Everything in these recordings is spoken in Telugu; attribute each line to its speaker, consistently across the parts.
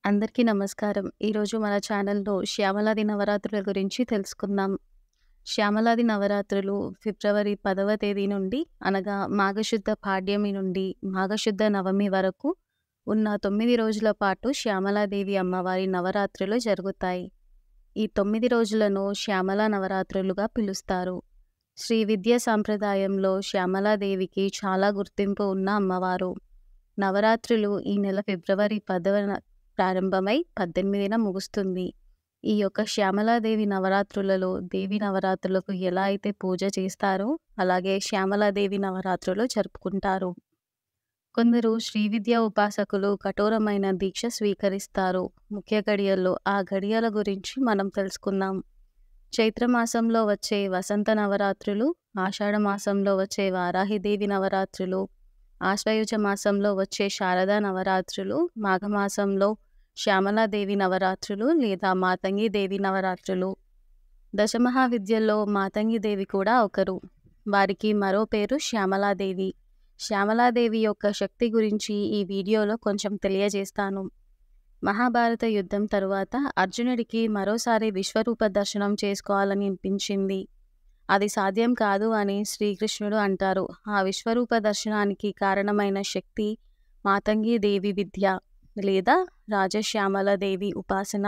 Speaker 1: అందరికీ నమస్కారం. ఈరోజు మన ఛానల్‌లో శ్యామలాది నవరాత్రుల గురించి తెలుసుకుందాం. శ్యామలాది నవరాత్రులు ఫిబ్రవరి 10వ తేదీ నుండి అనగా మాఘశుద్ధ పాడ్యమి నుండి మాఘశుద్ధ నవమి వరకు ఉన్న 9 రోజుల పాటు శ్యామలాదేవి అమ్మవారి నవరాత్రులు జరుగుతాయి. ఈ 9 రోజులను శ్యామల నవరాత్రులుగా పిలుస్తారు. శ్రీ విద్య సాంప్రదాయంలో శ్యామలాదేవికి చాలా గుర్తింపు ఉన్న అమ్మవారు. నవరాత్రులు ఈ నెల ఫిబ్రవరి 10న ప్రారంభమై 18న ముగుస్తుంది. ఈ యొక్క శ్యామలాదేవి నవరాత్రులలో దేవి నవరాత్రులకు ఎలా అయితే పూజ చేస్తారో అలాగే శ్యామలాదేవి నవరాత్రులు జరుపుకుంటారు. కొందరు శ్రీ విద్యా ఉపాసకులు కఠోరమైన దీక్ష స్వీకరిస్తారు. ముఖ్య గడియల్లో ఆ గడియల గురించి మనం తెలుసుకుందాం. చైత్రమాసంలో వచ్చే వసంత నవరాత్రులు, ఆషాఢ మాసంలో వచ్చే వారాహిదేవి నవరాత్రులు, ఆశ్వయుజ మాసంలో వచ్చే శారదా నవరాత్రులు, మాఘమాసంలో శ్యామలాదేవి నవరాత్రులు లేదా మాతంగి దేవి నవరాత్రులు. దశమహావిద్యల్లో మాతంగి దేవి కూడా ఒకరు. వారికి మరో పేరు శ్యామలాదేవి. శ్యామలాదేవి యొక్క శక్తి గురించి ఈ వీడియోలో కొంచెం తెలియజేస్తాను. మహాభారత యుద్ధం తరువాత అర్జునుడికి మరోసారి విశ్వరూప దర్శనం చేసుకోవాలని అనిపించింది. అది సాధ్యం కాదు అని శ్రీకృష్ణుడు అంటారు. ఆ విశ్వరూప దర్శనానికి కారణమైన శక్తి మాతంగి దేవి విద్య లేదా రాజశ్యామల దేవి ఉపాసన.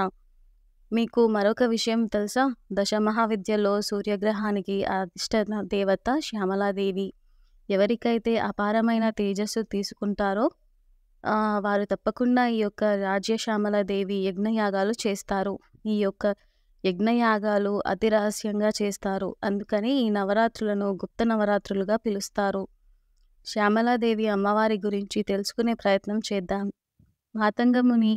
Speaker 1: మీకు మరొక విషయం తెలుసా? దశమహావిద్యలో సూర్యగ్రహానికి అధిష్టాన దేవత శ్యామలాదేవి. ఎవరికైతే అపారమైన తేజస్సు తీసుకుంటారో వారు తప్పకుండా ఈ యొక్క రాజ్యశ్యామల దేవి యజ్ఞయాగాలు చేస్తారు. ఈ యొక్క యజ్ఞయాగాలు అతి రహస్యంగా చేస్తారు. అందుకని ఈ నవరాత్రులను గుప్త నవరాత్రులుగా పిలుస్తారు. శ్యామలాదేవి అమ్మవారి గురించి తెలుసుకునే ప్రయత్నం చేద్దాం. మాతంగముని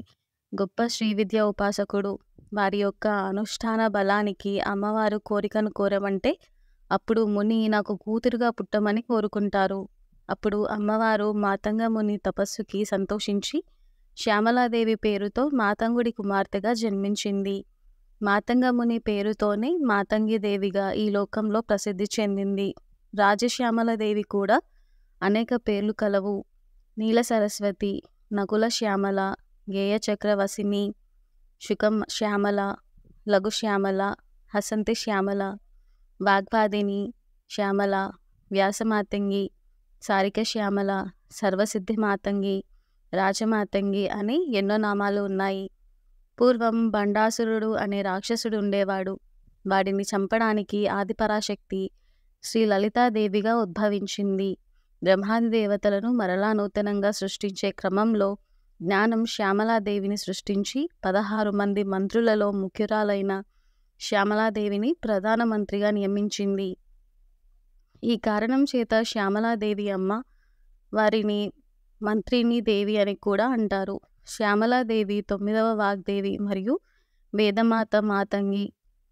Speaker 1: గొప్ప శ్రీ విద్యా ఉపాసకుడు. వారి యొక్క అనుష్ఠాన బలానికి అమ్మవారు కోరికను కోరమంటే అప్పుడు ముని నాకు కూతురుగా పుట్టమని కోరుకుంటారు. అప్పుడు అమ్మవారు మాతంగముని తపస్సుకి సంతోషించి శ్యామలాదేవి పేరుతో మాతంగుడి కుమార్తెగా జన్మించింది. మాతంగముని పేరుతోనే మాతంగి దేవిగా ఈ లోకంలో ప్రసిద్ధి చెందింది. రాజశ్యామలదేవి కూడా అనేక పేర్లు కలవు. నీల సరస్వతి, నకుల శ్యామల, గేయ చక్రవసిని, శుకం శ్యామల, లఘు శ్యామల, హసంతి శ్యామల, వాగ్వాదిని శ్యామల, వ్యాసమాతంగి, సారిక శ్యామల, సర్వసిద్ధి మాతంగి, రాజమాతంగి అని ఎన్నో నామాలు ఉన్నాయి. పూర్వం బండాసురుడు అనే రాక్షసుడు ఉండేవాడు. వాడిని చంపడానికి ఆదిపరాశక్తి శ్రీ లలితాదేవిగా ఉద్భవించింది. బ్రహ్మాది దేవతలను మరలా నూతనంగా సృష్టించే క్రమంలో జ్ఞానం శ్యామలాదేవిని సృష్టించి 16 మంది మంత్రులలో ముఖ్యురాలైన శ్యామలాదేవిని ప్రధానమంత్రిగా నియమించింది. ఈ కారణం చేత శ్యామలాదేవి అమ్మ వారిని మంత్రిని దేవి అని కూడా అంటారు. శ్యామలాదేవి 9వ వాగ్దేవి మరియు వేదమాత మాతంగి.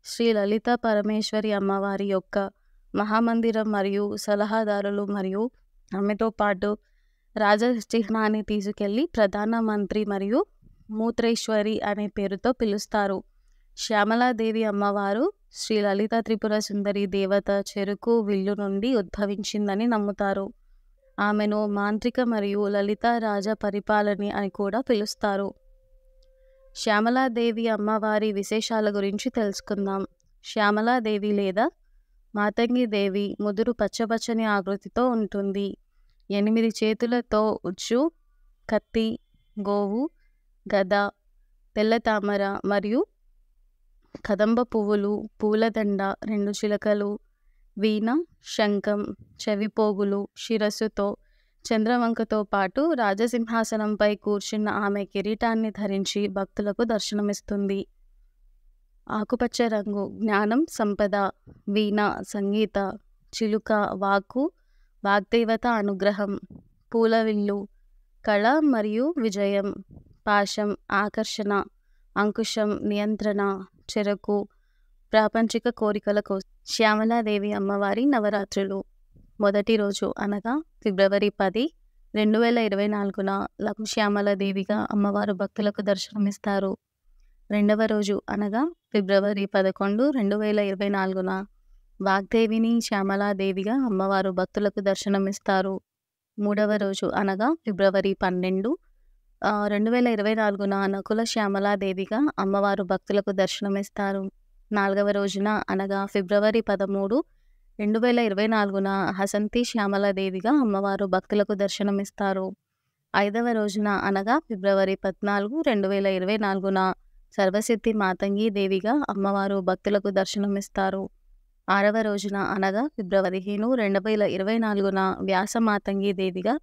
Speaker 1: శ్రీ లలిత పరమేశ్వరి అమ్మవారి యొక్క మహామందిరం మరియు సలహాదారులు మరియు ఆమెతో పాటు రాజచిహ్నాన్ని తీసుకెళ్లి ప్రధానమంత్రి మరియు మూత్రేశ్వరి అనే పేరుతో పిలుస్తారు. శ్యామలాదేవి అమ్మవారు శ్రీ లలిత త్రిపుర సుందరి దేవత చెరుకు విల్లు నుండి ఉద్భవించిందని నమ్ముతారు. ఆమెను మాంత్రిక మరియు లలిత రాజ పరిపాలని అని కూడా పిలుస్తారు. శ్యామలాదేవి అమ్మవారి విశేషాల గురించి తెలుసుకుందాం. శ్యామలాదేవి లేదా మాతంగి దేవి ముదురు పచ్చపచ్చని ఆకృతితో ఉంటుంది. 8 చేతులతో ఉచ్చు, కత్తి, గోవు, గద, తెల్ల తామర మరియు కదంబ పువ్వులు, పూలదండ, 2 చిలకలు, వీణ, శంఖం, చెవిపోగులు, శిరస్సుతో చంద్రవంకతో పాటు రాజసింహాసనంపై కూర్చున్న ఆమె కిరీటాన్ని ధరించి భక్తులకు దర్శనమిస్తుంది. ఆకుపచ్చ రంగు జ్ఞానం, సంపద, వీణ సంగీత, చిలుక వాక్కు, వాగ్దేవత అనుగ్రహం, పూలవిల్లు కళ మరియు విజయం, పాశం ఆకర్షణ, అంకుశం నియంత్రణ, చెరకు ప్రాపంచిక కోరికల కోసం. శ్యామలాదేవి అమ్మవారి నవరాత్రులు. మొదటి రోజు అనగా ఫిబ్రవరి 10, 2024న లఘు శ్యామలాదేవిగా అమ్మవారు భక్తులకు దర్శనమిస్తారు. రెండవ రోజు అనగా ఫిబ్రవరి 11, 2024న వాగ్దేవిని శ్యామలాదేవిగా అమ్మవారు భక్తులకు దర్శనమిస్తారు. మూడవ రోజు అనగా ఫిబ్రవరి 12, 2024న నకుల శ్యామలాదేవిగా అమ్మవారు భక్తులకు దర్శనమిస్తారు. 4వ రోజున అనగా ఫిబ్రవరి 13, 2024న హసంతి శ్యామలాదేవిగా అమ్మవారు భక్తులకు దర్శనమిస్తారు. 5వ రోజున అనగా ఫిబ్రవరి 14, 2024న సర్వసిద్ధి మాతంగి దేవిగా అమ్మవారు భక్తులకు దర్శనమిస్తారు. 6వ రోజున అనగా ఫిబ్రవరి 15, 2024న వ్యాస మాతంగి దేవిగా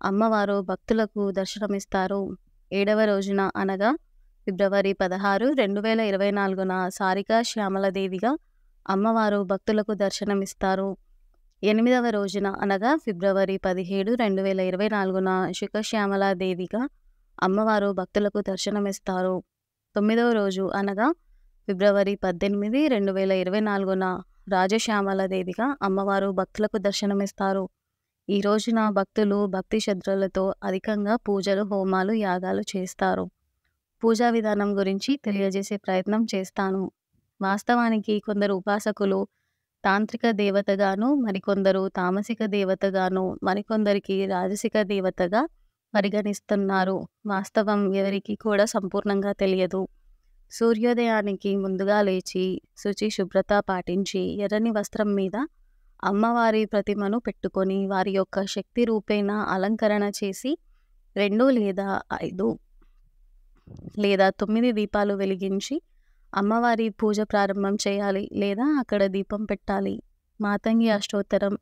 Speaker 1: అమ్మవారు భక్తులకు దర్శనమిస్తారు. 7వ రోజున అనగా ఫిబ్రవరి 16, 2024న సారికా శ్యామలాదేవిగా అమ్మవారు భక్తులకు దర్శనమిస్తారు. 8వ రోజున అనగా ఫిబ్రవరి 17, 2024న శుకశ్యామలాదేవిగా అమ్మవారు భక్తులకు దర్శనమిస్తారు. 9వ రోజు అనగా ఫిబ్రవరి 18, 2024న రాజశ్యామలాదేవిగా అమ్మవారు భక్తులకు దర్శనమిస్తారు. ఈ రోజున భక్తులు భక్తి శ్రద్ధలతో అధికంగా పూజలు, హోమాలు, యాగాలు చేస్తారు. పూజా విధానం గురించి తెలియజేసే ప్రయత్నం చేస్తాను. వాస్తవానికి కొందరు ఉపాసకులు తాంత్రిక దేవతగాను, మరికొందరు తామసిక దేవతగాను, మరికొందరికి రాజసిక దేవతగా పరిగణిస్తున్నారు. వాస్తవం ఎవరికి కూడా సంపూర్ణంగా తెలియదు. సూర్యోదయానికి ముందుగా లేచి శుచి శుభ్రత పాటించి ఎర్రని వస్త్రం మీద అమ్మవారి ప్రతిమను పెట్టుకొని వారి యొక్క శక్తి రూపేణ అలంకరణ చేసి 2 లేదా 5 లేదా 9 దీపాలు వెలిగించి అమ్మవారి పూజ ప్రారంభం చేయాలి లేదా అక్కడ దీపం పెట్టాలి. మాతంగి అష్టోత్తరం,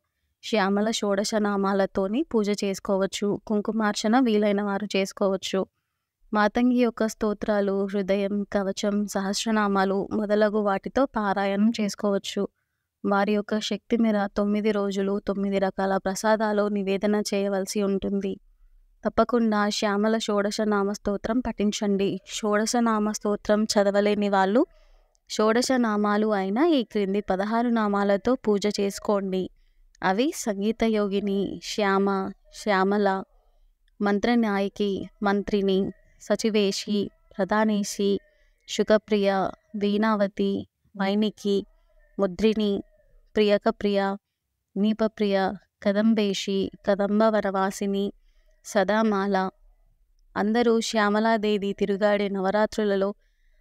Speaker 1: శ్యామల షోడశ నామాలతోని పూజ చేసుకోవచ్చు. కుంకుమార్చన వీలైన వారు చేసుకోవచ్చు. మాతంగి యొక్క స్తోత్రాలు, హృదయం, కవచం, సహస్రనామాలు మొదలగు వాటితో పారాయణం చేసుకోవచ్చు. వారి యొక్క శక్తి మేర 9 రోజులు 9 రకాల ప్రసాదాలు నివేదన చేయవలసి ఉంటుంది. తప్పకుండా శ్యామల షోడశ నామ స్తోత్రం పఠించండి. షోడశ నామ స్తోత్రం చదవలేని వాళ్ళు షోడశ నామాలు అయిన ఈ క్రింది 16 నామాలతో పూజ చేసుకోండి. అవి సంగీత యోగిని, శ్యామ, శ్యామల, మంత్రనాయకి, మంత్రిని, సచివేషి, ప్రధానేశి, శుకప్రియ, వీణావతి, వైనికి, ముద్రిని, ప్రియకప్రియ, నీపప్రియ, కదంబేషి, కదంబ వనవాసిని, సదామాల. అందరూ శ్యామలాదేవి తిరుగాడే నవరాత్రులలో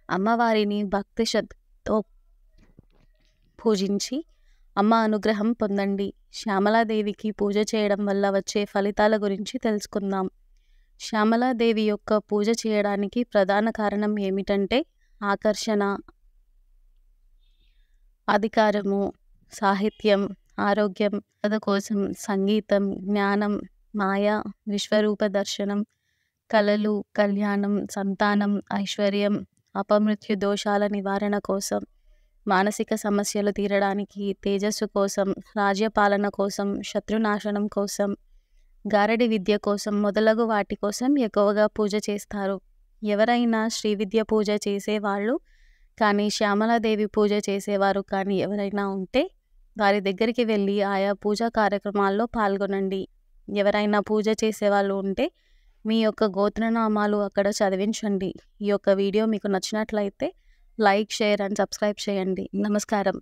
Speaker 1: అమ్మవారిని భక్తి శ్రద్ధతో పూజించి అమ్మ అనుగ్రహం పొందండి. శ్యామలాదేవికి పూజ చేయడం వల్ల వచ్చే ఫలితాల గురించి తెలుసుకుందాం. శ్యామలాదేవి యొక్క పూజ చేయడానికి ప్రధాన కారణం ఏమిటంటే ఆకర్షణ, అధికారము, సాహిత్యం, ఆరోగ్యం, కోసం సంగీతం, జ్ఞానం, మాయ, విశ్వరూప దర్శనం, కళలు, కళ్యాణం, సంతానం, ఐశ్వర్యం, అపమృత్యు దోషాల నివారణ కోసం, మానసిక సమస్యలు తీరడానికి, తేజస్సు కోసం, రాజ్యపాలన కోసం, శత్రునాశనం కోసం, గారడి విద్య కోసం మొదలగు వాటి కోసం ఎక్కువగా పూజ చేస్తారు. ఎవరైనా శ్రీ విద్య పూజ చేసేవాళ్ళు కానీ శ్యామలాదేవి పూజ చేసేవారు కానీ ఎవరైనా ఉంటే వారి దగ్గరికి వెళ్ళి ఆయా పూజా కార్యక్రమాల్లో పాల్గొనండి. ఎవరైనా పూజ చేసేవాళ్ళు ఉంటే మీ యొక్క గోత్రనామాలు అక్కడ చదివించండి. ఈ యొక్క వీడియో మీకు నచ్చినట్లయితే లైక్, షేర్ అండ్ సబ్స్క్రైబ్ చేయండి. నమస్కారం.